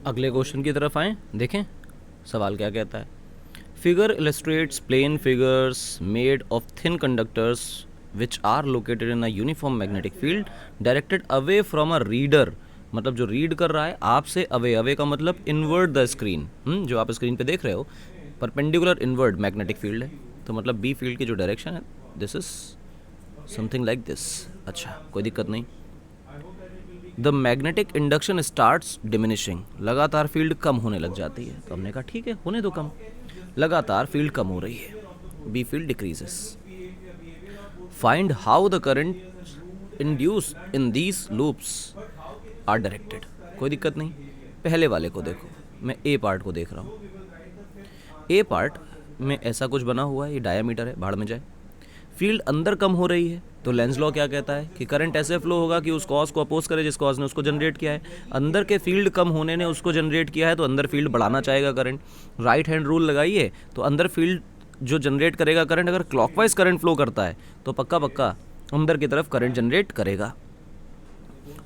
अगले क्वेश्चन की तरफ आएँ, देखें सवाल क्या कहता है। Figure illustrates plane figures made of thin conductors which are located in a uniform magnetic field directed away from a reader. मतलब जो रीड कर रहा है आपसे अवे, अवे का मतलब इनवर्ड द स्क्रीन, जो आप स्क्रीन पे देख रहे हो परपेंडिकुलर इनवर्ड मैग्नेटिक फील्ड है, तो मतलब बी फील्ड की जो डायरेक्शन है this is something like this. अच्छा, कोई दिक्कत नहीं। The magnetic induction starts diminishing, लगातार फील्ड कम होने लग जाती है, तो हमने कहा ठीक है होने दो कम, लगातार फील्ड कम हो रही है, B field decreases. Find how the current induce in these loops are directed. कोई दिक्कत नहीं, पहले वाले को देखो, मैं ए पार्ट को देख रहा हूँ। ए पार्ट में ऐसा कुछ बना हुआ है, ये डायामीटर है, भाड़ में जाए। फील्ड अंदर कम हो रही है, तो लेंस लॉ क्या कहता है कि करंट ऐसे फ्लो होगा कि उस कॉज को अपोज करे जिस कॉज ने उसको जनरेट किया है। अंदर के फील्ड कम होने ने उसको जनरेट किया है, तो अंदर फील्ड बढ़ाना चाहेगा करंट। राइट हैंड रूल लगाइए, तो अंदर फील्ड जो जनरेट करेगा करंट, अगर क्लॉकवाइज करंट फ्लो करता है तो पक्का पक्का अंदर की तरफ करंट जनरेट करेगा।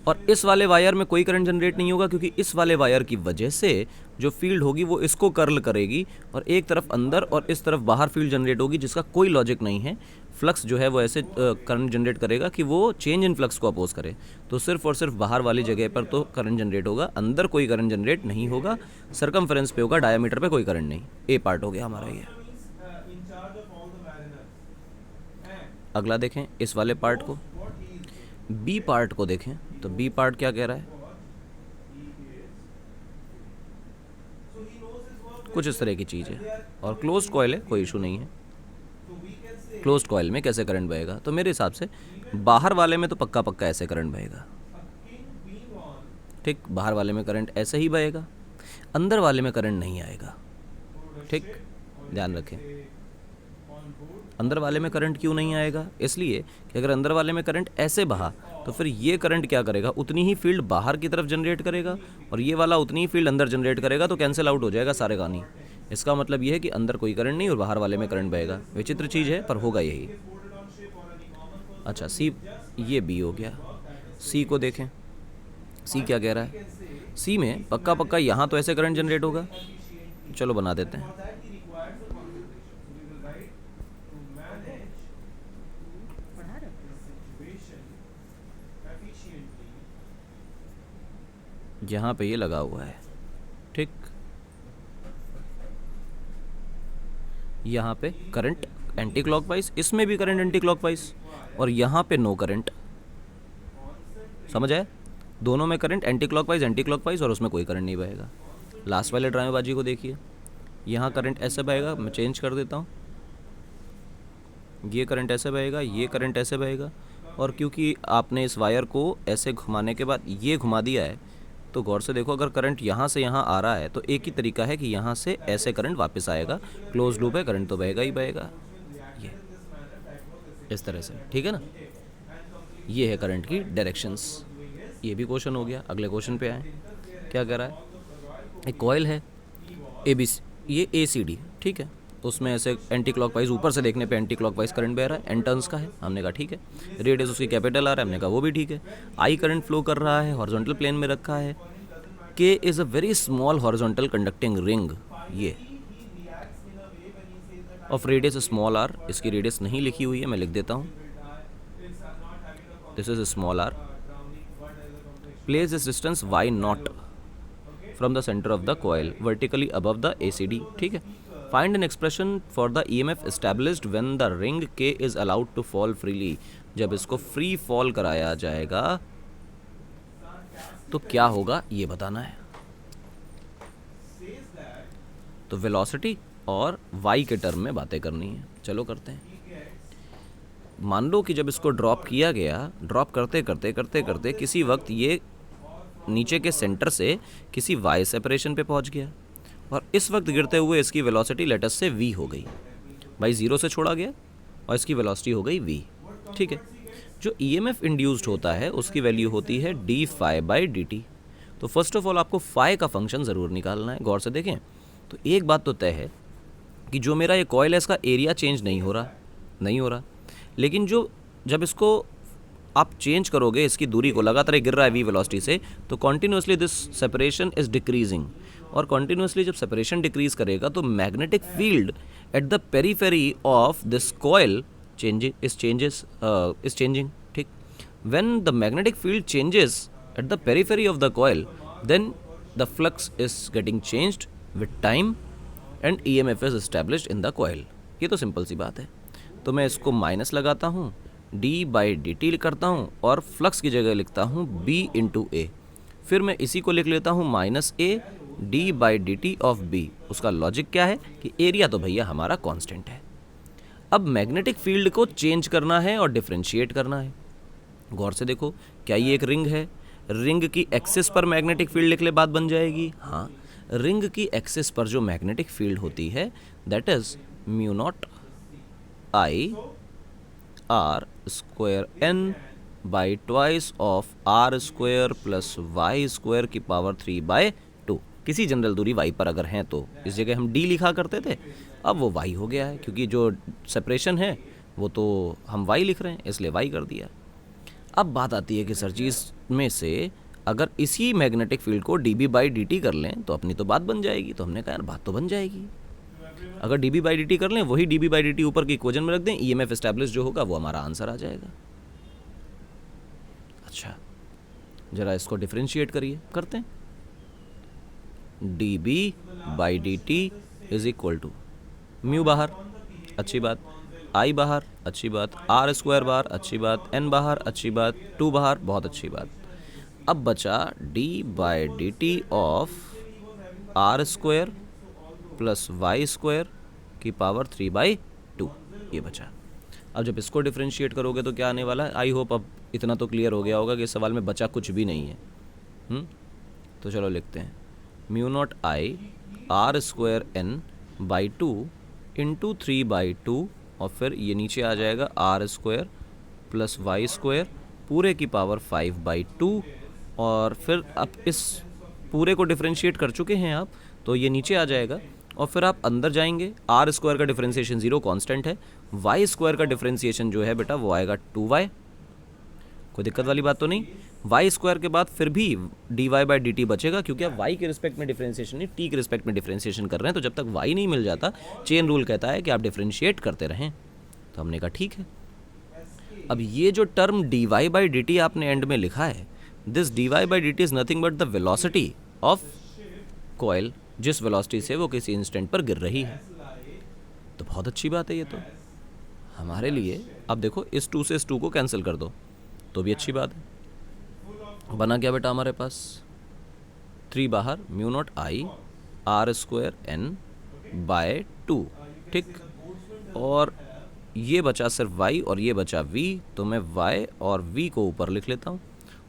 और इस वाले वायर में कोई करंट जनरेट नहीं होगा, क्योंकि इस वाले वायर की वजह से जो फील्ड होगी वो इसको कर्ल करेगी, और एक तरफ अंदर और इस तरफ बाहर फील्ड जनरेट होगी, जिसका कोई लॉजिक नहीं है। फ्लक्स जो है वो ऐसे करंट जनरेट करेगा कि वो चेंज इन फ्लक्स को अपोज करे, तो सिर्फ और सिर्फ बाहर वाली जगह पर तो करंट जनरेट होगा, अंदर कोई करंट जनरेट नहीं होगा। सरकमफ्रेंस पे होगा, डायमीटर पे कोई करंट नहीं। ए पार्ट हो गया हमारा ये। अगला देखें इस वाले पार्ट को, बी पार्ट को देखें, तो बी पार्ट क्या कह रहा है, कुछ इस तरह की चीज़ है, और क्लोज्ड कॉइल है, कोई इशू नहीं है। क्लोज्ड कॉइल में कैसे करंट बहेगा, तो मेरे हिसाब से बाहर वाले में तो पक्का पक्का ऐसे करंट बहेगा, ठीक, बाहर वाले में करंट ऐसे ही बहेगा, अंदर वाले में करंट नहीं आएगा, ठीक, ध्यान रखें। अंदर वाले में करंट क्यों नहीं आएगा, इसलिए कि अगर अंदर वाले में करंट ऐसे बहा तो फिर ये करंट क्या करेगा, उतनी ही फील्ड बाहर की तरफ जनरेट करेगा, और ये वाला उतनी ही फील्ड अंदर जनरेट करेगा, तो कैंसिल आउट हो जाएगा सारे कहानी। इसका मतलब ये है कि अंदर कोई करंट नहीं और बाहर वाले में करंट बहेगा। विचित्र चीज़ है पर होगा यही। अच्छा सी, ये बी हो गया। सी को देखें, सी क्या कह रहा है। सी में पक्का पक्का यहाँ तो ऐसे करंट जनरेट होगा, चलो बना देते हैं। यहाँ पे ये लगा हुआ है, ठीक, यहाँ पे करंट एंटी क्लॉकवाइज, इसमें भी करंट एंटी क्लॉकवाइज, और यहाँ पे नो करंट। समझ आए, दोनों में करंट एंटी क्लॉकवाइज, और उसमें कोई करंट नहीं बहेगा। लास्ट वाले ड्रामेबाजी को देखिए, यहाँ करंट ऐसे बहेगा, मैं चेंज कर देता हूँ, ये करंट ऐसे बहेगा, ये करंट ऐसे बहेगा, और क्योंकि आपने इस वायर को ऐसे घुमाने के बाद ये घुमा दिया है, तो गौर से देखो, अगर करंट यहाँ से यहाँ आ रहा है तो एक ही तरीका है कि यहाँ से ऐसे करंट वापस आएगा, क्लोज लूप है, करंट तो बहेगा ही बहेगा, ये इस तरह से, ठीक है ना। ये है करंट की डायरेक्शंस। ये भी क्वेश्चन हो गया। अगले क्वेश्चन पे आए, क्या कह रहा है, एक कॉइल है ए बी सी, ये ए सी डी, ठीक है, उसमें ऐसे एंटी क्लॉकवाइज, ऊपर से देखने पे एंटी क्लॉकवाइज करंट बह रहा है, एन टर्न्स का है, हमने कहा ठीक है। रेडियस उसकी कैपिटल आ रहा है, हमने कहा वो भी ठीक है। आई करंट फ्लो कर रहा है, हॉरिजॉन्टल प्लेन में रखा है। K is a very small horizontal conducting ring, ये ऑफ रेडियस स्मॉल आर, इसकी रेडियस नहीं लिखी हुई है, मैं लिख देता हूँ, this is small R, place this distance Y nought from the centre of the coil vertically above the A C D, ठीक है। Find an expression for the E M F established when the ring K is allowed to fall freely, जब इसको free fall कराया जाएगा तो क्या होगा ये बताना है। तो वेलोसिटी और वाई के टर्म में बातें करनी है, चलो करते हैं। मान लो कि जब इसको ड्रॉप किया गया, ड्रॉप करते करते करते करते किसी वक्त ये नीचे के सेंटर से किसी वाई सेपरेशन पे पहुंच गया, और इस वक्त गिरते हुए इसकी वेलोसिटी लेटस से v हो गई, भाई जीरो से छोड़ा गया और इसकी वेलोसिटी हो गई v, ठीक है। जो ईएमएफ इंड्यूस्ड होता है उसकी वैल्यू होती है d phi by d t. तो फर्स्ट ऑफ ऑल आपको फाई का फंक्शन ज़रूर निकालना है। गौर से देखें, तो एक बात तो तय है कि जो मेरा ये कॉइल है इसका एरिया चेंज नहीं हो रहा, लेकिन जो जब इसको आप चेंज करोगे इसकी दूरी को, लगातार ये गिर रहा है v वेलोसिटी से, तो continuously this separation is decreasing, और कॉन्टिन्यूसली जब सेपरेशन डिक्रीज करेगा तो magnetic field at the periphery of this coil is changing, ठीक. When the magnetic field changes at the periphery of the coil, then the flux is getting changed with time and EMF is established in the coil. ये तो simple सी बात है. तो मैं इसको minus लगाता हूँ, d/dt करता हूँ और फ्लक्स की जगह लिखता हूँ b इंटू ए. फिर मैं इसी को लिख लेता हूँ minus a d/dt of b. उसका लॉजिक क्या है कि एरिया तो भैया हमारा कांस्टेंट है. अब मैग्नेटिक फील्ड को चेंज करना है और डिफरेंशिएट करना है. गौर से देखो, क्या ये एक रिंग है? रिंग की एक्सिस पर मैग्नेटिक फील्ड लिख ले, बात बन जाएगी. हाँ, रिंग की एक्सिस पर जो मैग्नेटिक फील्ड होती है that is mu not I R square N by twice of R square plus Y square की पावर 3/2. किसी जनरल दूरी y पर अगर हैं तो इस जगह हम d लिखा करते थे, अब वो y हो गया है, क्योंकि जो सेपरेशन है वो तो हम y लिख रहे हैं इसलिए y कर दिया. अब बात आती है कि सर जी इसमें से अगर इसी मैग्नेटिक फील्ड को dB/dt कर लें तो अपनी तो बात बन जाएगी. तो हमने कहा यार बात तो बन जाएगी, अगर dB/dt कर लें, वही dB/dt ऊपर की इक्वेशन में रख दें, EMF एस्टैब्लिश जो होगा वो हमारा आंसर आ जाएगा. अच्छा, जरा इसको डिफरेंशिएट करिए, करते हैं. dB/dt is equal to mu बाहर, अच्छी बात, आई बाहर, अच्छी बात, आर स्क्वायर बाहर, अच्छी बात, एन बाहर, अच्छी बात, 2 बाहर, बहुत अच्छी बात. अब बचा d/dt of R square plus Y square की पावर 3/2, ये बचा. अब जब इसको डिफरेंशिएट करोगे तो क्या आने वाला है? आई होप अब इतना तो क्लियर हो गया होगा कि इस सवाल में बचा कुछ भी नहीं है. तो चलो लिखते हैं mu not I R square N by 2 into 3/2, और फिर ये नीचे आ जाएगा R square plus Y square पूरे की पावर 5/2. और फिर अब इस पूरे को डिफरेंशिएट कर चुके हैं आप, तो ये नीचे आ जाएगा और फिर आप अंदर जाएंगे. आर स्क्वायर का डिफरेंशिएशन 0 कांस्टेंट है, वाई स्क्वायर का डिफरेंशिएशन जो है बेटा वो आएगा 2y. कोई दिक्कत वाली बात तो नहीं. वाई स्क्वायर के बाद फिर भी dy/dt बचेगा, क्योंकि आप y के रिस्पेक्ट में डिफरेंशिएशन नहीं, t के रिस्पेक्ट में डिफरेंशिएशन कर रहे हैं. तो जब तक y नहीं मिल जाता, चेन रूल कहता है कि आप डिफरेंशिएट करते रहें. तो हमने कहा ठीक है. अब ये जो टर्म dy/dt आपने एंड में लिखा है, this dy/dt is nothing but the velocity of coil, जिस वेलोसिटी से वो किसी इंस्टेंट पर गिर रही है. तो बहुत अच्छी बात है ये तो हमारे लिए. अब देखो, इस 2 से इस 2 को कैंसिल कर दो तो भी अच्छी बात है. बना क्या बेटा हमारे पास? 3 बाहर, mu not I R square N by 2, ठीक. और ये बचा सिर्फ y और ये बचा v, तो मैं y और v को ऊपर लिख लेता हूँ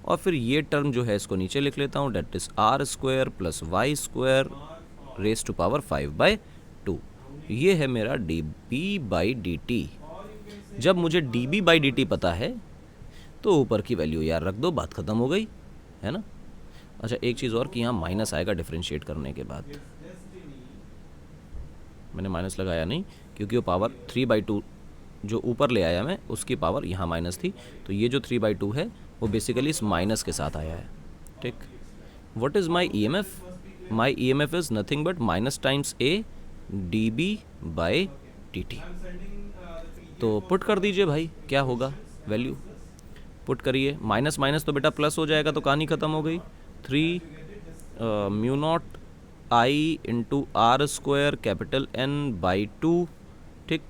और फिर ये टर्म जो है इसको नीचे लिख लेता हूँ, that is R square plus Y square raise to power 5/2. ये है मेरा dB/dt. जब मुझे dB/dt पता है तो ऊपर की वैल्यू यार रख दो, बात खत्म हो गई है ना. अच्छा, एक चीज़ और कि यहाँ माइनस आएगा डिफरेंशिएट करने के बाद. मैंने माइनस लगाया नहीं, क्योंकि वो पावर 3/2 जो ऊपर ले आया मैं, उसकी पावर यहाँ माइनस थी. तो ये जो 3/2 है वो बेसिकली इस माइनस के साथ आया है, ठीक. What is my EMF? My EMF is nothing but minus times a dB/dt. तो पुट कर दीजिए भाई, क्या होगा वैल्यू, पुट करिए. माइनस माइनस तो बेटा प्लस हो जाएगा, तो कहानी ख़त्म हो गई. 3 mu not I into R square capital N/2, ठीक,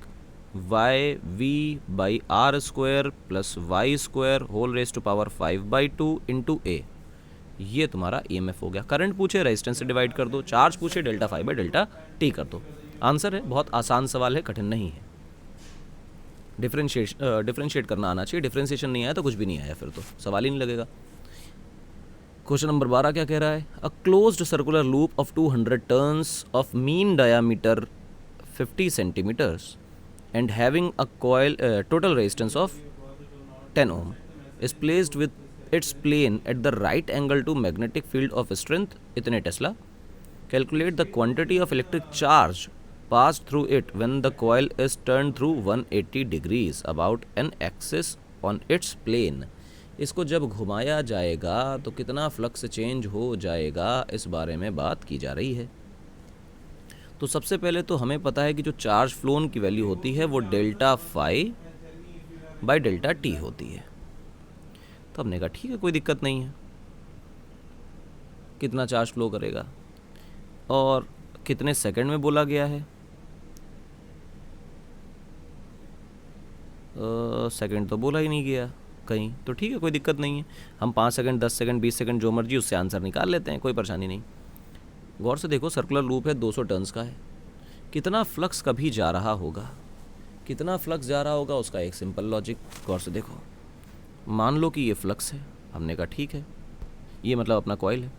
Y V by R square plus Y square whole raise to power 5/2 into A. ये तुम्हारा EMF हो गया. करंट पूछे रेजिस्टेंस से डिवाइड कर दो, चार्ज पूछे ΔΦ/ΔT कर दो. आंसर है. बहुत आसान सवाल है, कठिन नहीं है. डिफरेंशिएट करना आना चाहिए. डिफरेंशिएशन नहीं आया तो कुछ भी नहीं आया, फिर तो सवाल ही नहीं लगेगा. क्वेश्चन नंबर 12 क्या कह रहा है? A closed circular loop of 200 turns of mean diameter 50 centimetres and having a coil total resistance of 10 ohm is placed with its plane at the right angle to magnetic field of strength इतने Tesla. Calculate the quantity of electric charge passed through it when the coil is turned through 180 degrees about an axis on its plane. इसको जब घुमाया जाएगा तो कितना flux change हो जाएगा, इस बारे में बात की जा रही है। तो सबसे पहले तो हमें पता है कि जो चार्ज फ्लोन की वैल्यू होती है वो delta phi by delta T होती है। तो हमने कहा ठीक है, कोई दिक्कत नहीं है, कितना चार्ज फ्लो करेगा और कितने सेकंड में बोला गया है। सेकंड तो बोला ही नहीं गया कहीं, तो ठीक है, कोई दिक्कत नहीं है। हम 5 सेकंड, 10 सेकंड, 20 सेकंड जो मर्जी उससे आंसर निकाल लेते हैं, कोई परेशानी नहीं। गौर से देखो, सर्कुलर लूप है, 200 टर्न्स का है। कितना फ्लक्स कभी जा रहा होगा, कितना फ्लक्स जा रहा होगा, उसका एक सिंपल लॉजिक गौर से देखो। मान लो कि ये फ्लक्स है, हमने कहा ठीक है, ये मतलब अपना कॉइल है,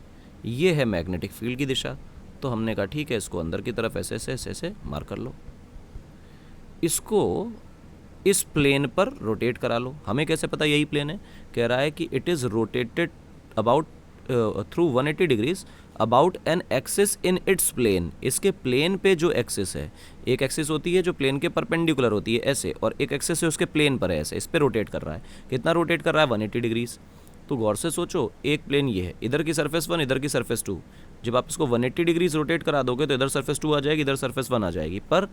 ये है मैग्नेटिक फील्ड की दिशा, तो हमने कहा ठीक है, इसको अंदर की तरफ ऐसे ऐसे ऐसे ऐसे मार कर लो, इसको इस प्लेन पर रोटेट करा लो। हमें कैसे पता यही प्लेन है? कह रहा है कि it is rotated about through 180 degrees about an axis in its plane. इसके प्लेन पे जो एक्सिस है, एक एक्सिस होती है जो प्लेन के परपेंडिकुलर होती है ऐसे, और एक एक्सिस है उसके प्लेन पर है ऐसे, इस पे रोटेट कर रहा है। कितना रोटेट कर रहा है? 180 डिग्रीज। तो गौर से सोचो, एक प्लेन ये है, इधर की सरफेस 1, इधर की सरफेस 2। जब आप इसको 180 डिग्रीज रोटेट करा दोगे तो इधर सरफेस 2 आ जाएगी, इधर सरफेस 1 आ जाएगी। पर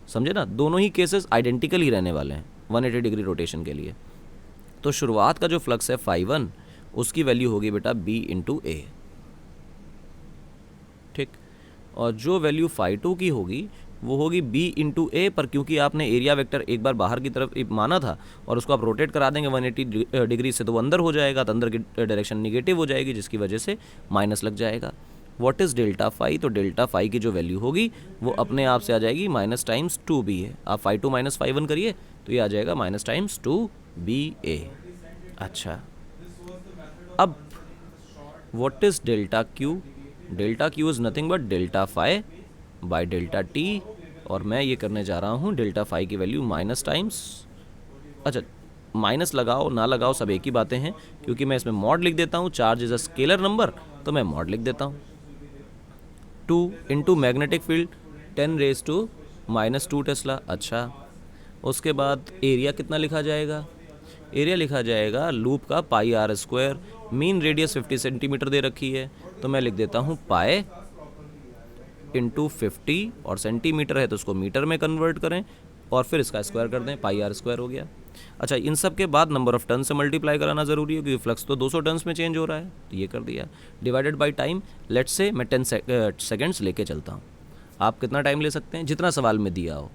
समझे ना, दोनों ही केसेस आइडेंटिकल ही रहने वाले हैं 180 डिग्री रोटेशन के लिए। तो शुरुआत का जो फ्लक्स है φ1, उसकी वैल्यू होगी बेटा b इंटू ए, ठीक। और जो वैल्यू φ2 की होगी वो होगी b इंटू ए, पर क्योंकि आपने एरिया वेक्टर एक बार बाहर की तरफ माना था और उसको आप रोटेट करा देंगे 180 डिग्री से, तो वो अंदर हो जाएगा, तो अंदर की डायरेक्शन निगेटिव हो जाएगी, जिसकी वजह से माइनस लग जाएगा। What is delta phi? तो डेल्टा फाई की जो वैल्यू होगी वो अपने आप से आ जाएगी माइनस टाइम्स 2b है। आप φ2 माइनस φ1 करिए तो ये आ जाएगा माइनस टाइम्स 2ba। अच्छा, अब what is delta Q? Delta Q is nothing but delta phi by delta T, और मैं ये करने जा रहा हूँ डेल्टा फाई की वैल्यू माइनस टाइम्स, अच्छा माइनस लगाओ ना लगाओ सब एक ही बातें हैं, क्योंकि मैं इसमें मॉड लिख देता हूँ, charge is a scalar number, तो मैं मॉड लिख देता हूँ। 2 into magnetic field 10 raise to minus 2 tesla. अच्छा, उसके बाद एरिया कितना लिखा जाएगा? एरिया लिखा जाएगा लूप का pi R square, mean radius 50 centimetre दे रखी है, तो मैं लिख देता हूँ पाई इंटू 50, और सेंटीमीटर है तो उसको मीटर में कन्वर्ट करें और फिर इसका स्क्वायर कर दें, पाई आर स्क्वायर हो गया। अच्छा, इन सब के बाद नंबर ऑफ टन से मल्टीप्लाई कराना ज़रूरी है, क्योंकि फ्लक्स तो 200 टन्स में चेंज हो रहा है, तो ये कर दिया। Divided by time, let's say मैं 10 सेकेंड्स लेके चलता हूँ। आप कितना टाइम ले सकते हैं? जितना सवाल में दिया हो।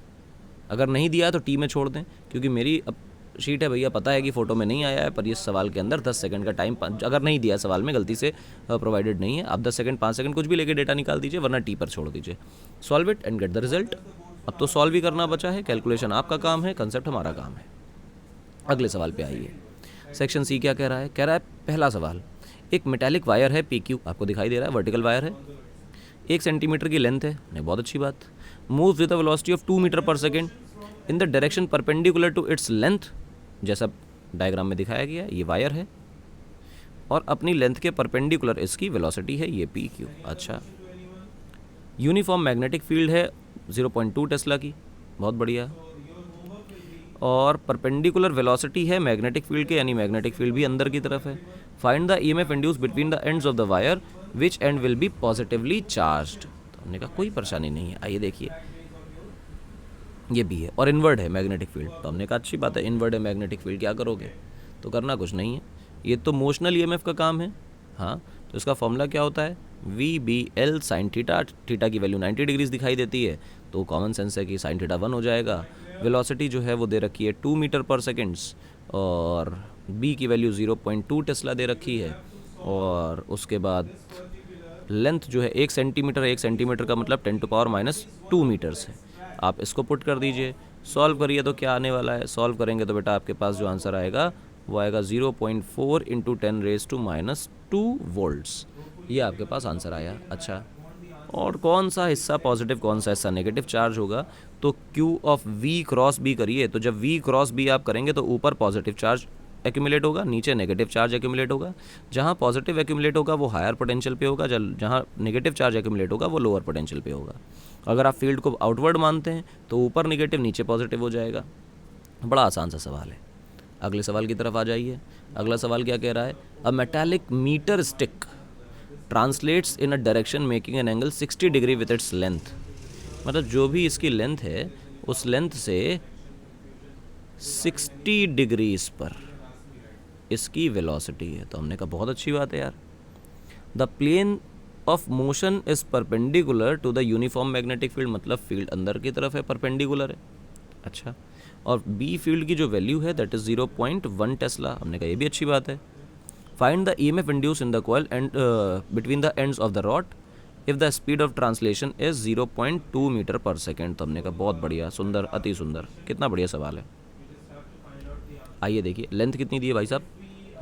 अगर नहीं दिया तो टी में छोड़ दें, क्योंकि मेरी अब शीट है भैया, पता है कि फ़ोटो में नहीं आया है, पर ये सवाल के अंदर 10 सेकंड का टाइम अगर नहीं दिया सवाल में, गलती से प्रोवाइडेड नहीं है, आप 10 सेकंड 5 सेकंड कुछ भी लेके डेटा निकाल दीजिए, वरना टी पर छोड़ दीजिए। Solve it and get the result. अब तो सॉल्व ही करना बचा है, कैलकुलेशन आपका काम है, कंसेप्ट हमारा काम है। अगले सवाल पे आइए। सेक्शन सी क्या कह रहा है? कह रहा है पहला सवाल, एक मेटालिक वायर है PQ, आपको दिखाई दे रहा है, वर्टिकल वायर है, 1 सेंटीमीटर की लेंथ है, नहीं बहुत अच्छी बात। Move with the velocity of 2 metre पर second in the direction perpendicular to its length, जैसा डायग्राम में दिखाया गया, ये वायर है और अपनी लेंथ के परपेंडिकुलर इसकी वेलोसिटी है ये PQ। अच्छा, यूनिफॉर्म मैग्नेटिक फील्ड है 0.2 टेस्ला की, बहुत बढ़िया, और परपेंडिकुलर वेलोसिटी है मैग्नेटिक फील्ड के, यानी मैग्नेटिक फील्ड भी अंदर की तरफ है। Find the EMF induce between the ends of the wire which and will be positively charged. तो हमने कहा कोई परेशानी नहीं है, आइए देखिए, ये भी है और इनवर्ड है मैग्नेटिक फील्ड, तो हमने कहा अच्छी बात है, इनवर्ड है मैग्नेटिक फील्ड, क्या करोगे? तो करना कुछ नहीं है, ये तो मोशनल EMF का काम है। हाँ, तो इसका फॉर्मूला क्या होता है? VBL साइन थीटा, थीटा की वैल्यू 90 डिग्रीज दिखाई देती है, तो कॉमन सेंस है कि साइन थीटा 1 हो जाएगा। वेलोसिटी जो है वो दे रखी है 2 मीटर पर सेकेंड्स, और B की वैल्यू 0.2 टेस्ला दे रखी है, और उसके बाद लेंथ जो है 1 सेंटीमीटर है, 1 सेंटीमीटर का मतलब 10⁻² मीटर्स है। आप इसको पुट कर दीजिए, सॉल्व करिए तो क्या आने वाला है? सॉल्व करेंगे तो बेटा आपके पास जो आंसर आएगा वो आएगा 0.4 इंटू 10⁻²2 वोल्ट्स, ये आपके पास आंसर आया। अच्छा, और कौन सा हिस्सा पॉजिटिव कौन सा हिस्सा नेगेटिव चार्ज होगा? तो Q of V cross B करिए, तो जब V क्रॉस B आप करेंगे तो ऊपर पॉजिटिव चार्ज एक्यूमुलेट होगा, नीचे नेगेटिव चार्ज एक्यूमुलेट होगा। जहाँ पॉजिटिव एक्यूमुलेट होगा वो हायर पोटेंशियल पे होगा, जहाँ नेगेटिव चार्ज एक्यूमुलेट होगा वो लोअर पोटेंशियल पे होगा। अगर आप फील्ड को आउटवर्ड मानते हैं तो ऊपर नेगेटिव नीचे पॉजिटिव हो जाएगा। बड़ा आसान सा सवाल है। अगले सवाल की तरफ आ जाइए। अगला सवाल क्या कह रहा है? A metallic metre stick translates in a direction making an angle 60 degree with its length. मतलब जो भी इसकी लेंथ है उस लेंथ से 60 डिग्रीज पर इसकी वेलोसिटी है। तो हमने कहा बहुत अच्छी बात है यार। The plane of motion is perpendicular to the uniform magnetic field, मतलब फील्ड अंदर की तरफ है, परपेंडिकुलर है। अच्छा, और बी फील्ड की जो वैल्यू है दैट इज 0.1 टेस्ला। हमने कहा ये भी अच्छी बात है। Find the EMF induce in the coil and between the ends of the rod if the speed of translation is 0.2 metre पर सेकेंड। तो हमने कहा बहुत बढ़िया, सुंदर, अति सुंदर, कितना बढ़िया सवाल है। आइए देखिए, लेंथ कितनी दी है भाई साहब?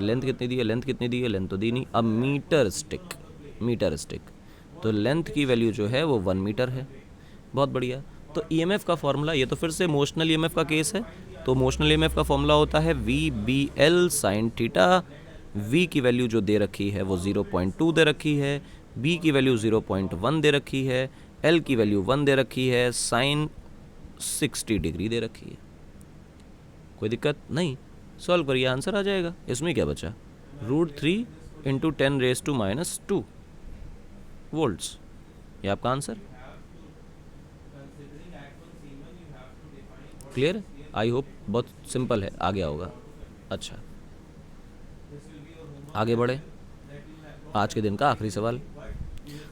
लेंथ कितनी दी है? लेंथ कितनी दी है? लेंथ तो दी नहीं। अब मीटर स्टिक, मीटर स्टिक, तो लेंथ की वैल्यू जो है वो 1 मीटर है। बहुत बढ़िया। तो EMF का फॉर्मूला, ये तो फिर से मोशनल EMF का केस है, तो मोशनल EMF का फॉर्मूला होता है VBL साइन थीटा। V की वैल्यू जो दे रखी है वो 0.2 दे रखी है, B की वैल्यू 0.1 दे रखी है, L की वैल्यू 1 दे रखी है, साइन 60 डिग्री दे रखी है। कोई दिक्कत नहीं, सॉल्व करिए, आंसर आ जाएगा। इसमें क्या बचा? √3 × 10⁻⁻² वोल्ट्स, ये आपका आंसर। क्लियर? आई होप बहुत सिंपल है, आ गया होगा। अच्छा, आगे बढ़े। आज के दिन का आखिरी सवाल।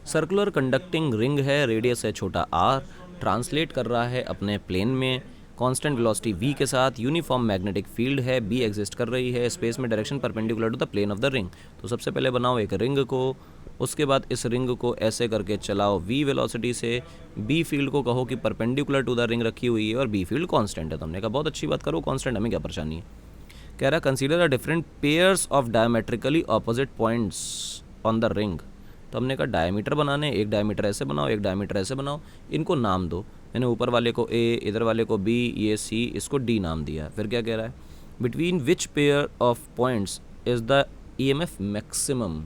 सर्कुलर कंडक्टिंग रिंग है, रेडियस है छोटा r, ट्रांसलेट कर रहा है अपने प्लेन में कांस्टेंट वेलोसिटी v के साथ, यूनिफॉर्म मैग्नेटिक फील्ड है, b एग्जिस्ट कर रही है, स्पेस में direction perpendicular to the plane of the ring. तो सबसे पहले बनाओ एक रिंग को, उसके बाद इस रिंग को ऐसे करके चलाओ v वेलोसिटी से, b फील्ड को कहो कि परपेंडिकुलर टू द रिंग रखी हुई है और b फील्ड कांस्टेंट है। तो हमने कहा बहुत अच्छी बात, करो कांस्टेंट, हमें क्या परेशानी है। कह रहा consider a different pairs of diametrically opposite points on the ring. तो हमने कहा डायमीटर बनाने, एक डायमीटर ऐसे बनाओ, एक डायमीटर ऐसे बनाओ, इनको नाम दो। मैंने ऊपर वाले को A, इधर वाले को B, ये C, इसको D नाम दिया। फिर क्या कह रहा है? Between which pair of points is the EMF maximum.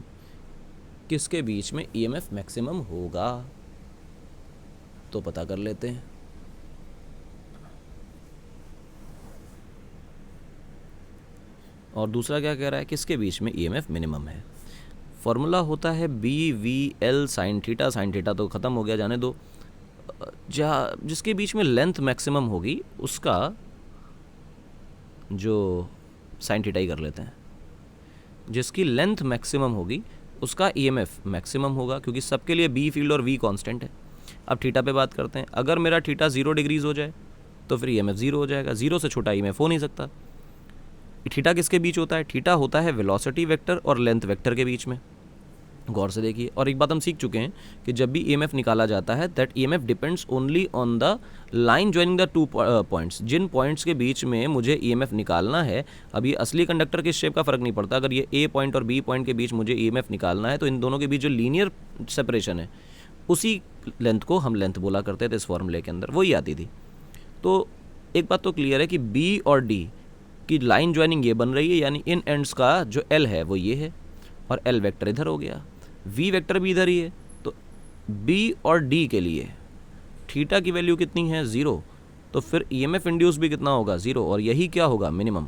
किसके बीच में EMF मैक्सिमम होगा, तो पता कर लेते हैं। और दूसरा क्या कह रहा है? किसके बीच में EMF मिनिमम है। फॉर्मूला होता है BVL sine theta. Sine theta तो ख़त्म हो गया, जाने दो। जिसके बीच में लेंथ मैक्सिमम होगी उसका जो साइन थीटा ही कर लेते हैं, जिसकी लेंथ मैक्सिमम होगी उसका EMF मैक्सिमम होगा, क्योंकि सबके लिए B फील्ड और V कांस्टेंट है। अब थीटा पे बात करते हैं। अगर मेरा थीटा 0 डिग्रीज हो जाए तो फिर EMF 0 हो जाएगा, 0 से छोटा EMF हो नहीं सकता। थीटा किसके बीच होता है? थीटा होता है वेलोसिटी वेक्टर और लेंथ वेक्टर के बीच में। गौर से देखिए, और एक बात हम सीख चुके हैं कि जब भी EMF निकाला जाता है that EMF depends only on the line joining the two points. जिन पॉइंट्स के बीच में मुझे EMF निकालना है, अब ये असली कंडक्टर के शेप का फ़र्क नहीं पड़ता। अगर ये A पॉइंट और B पॉइंट के बीच मुझे EMF निकालना है तो इन दोनों के बीच जो लीनियर सेपरेशन है उसी लेंथ को हम लेंथ बोला करते थे। इस फॉर्मूले के अंदर वही आती थी। तो एक बात तो क्लियर है कि B और D की लाइन ज्वाइनिंग ये बन रही है, यानी इन एंड्स का जो L है वो ये है और L वेक्टर इधर हो गया, V वेक्टर भी इधर ही है। तो B और D के लिए थीटा की वैल्यू कितनी है? 0। तो फिर EMF इंड्यूस भी कितना होगा? 0। और यही क्या होगा? मिनिमम।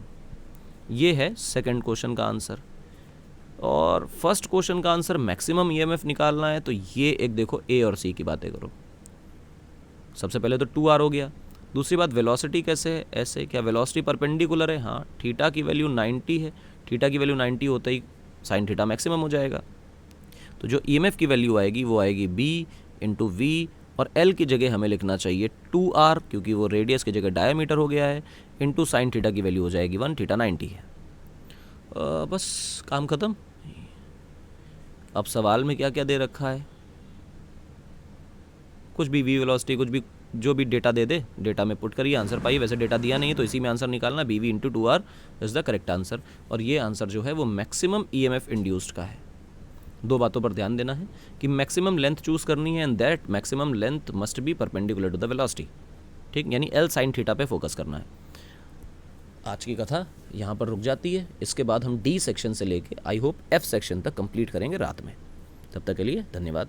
ये है सेकंड क्वेश्चन का आंसर। और फर्स्ट क्वेश्चन का आंसर मैक्सिमम EMF निकालना है, तो ये एक देखो A और C की बातें करो। सबसे पहले तो 2R हो गया। दूसरी बात, वेलोसिटी कैसे है? ऐसे। क्या वेलोसिटी परपेंडिकुलर है? हाँ। थीटा की वैल्यू 90 है, थीटा की वैल्यू 90 होते ही साइन थीटा मैक्सिमम हो जाएगा। तो जो EMF की वैल्यू आएगी वो आएगी B × V, और L की जगह हमें लिखना चाहिए 2R, क्योंकि वो रेडियस की जगह डायमीटर हो गया है, इंटू साइन थीटा की वैल्यू हो जाएगी 1, थीटा 90 है। बस काम ख़त्म। अब सवाल में क्या क्या दे रखा है? कुछ भी V वेलोसिटी, कुछ भी जो भी डेटा दे दे, डेटा में पुट करिए, आंसर पाइए। वैसे डेटा दिया नहीं है तो इसी में आंसर निकालना। BV × 2R is the correct answer. और ये आंसर जो है वो मैक्सिमम EMF इंड्यूस्ड का है। दो बातों पर ध्यान देना है कि मैक्सिमम लेंथ चूज़ करनी है and that maximum length must be perpendicular to the velocity. ठीक, यानी L साइन थीटा पे फोकस करना है। आज की कथा यहाँ पर रुक जाती है। इसके बाद हम D सेक्शन से लेके आई होप F सेक्शन तक कंप्लीट करेंगे रात में। तब तक के लिए धन्यवाद।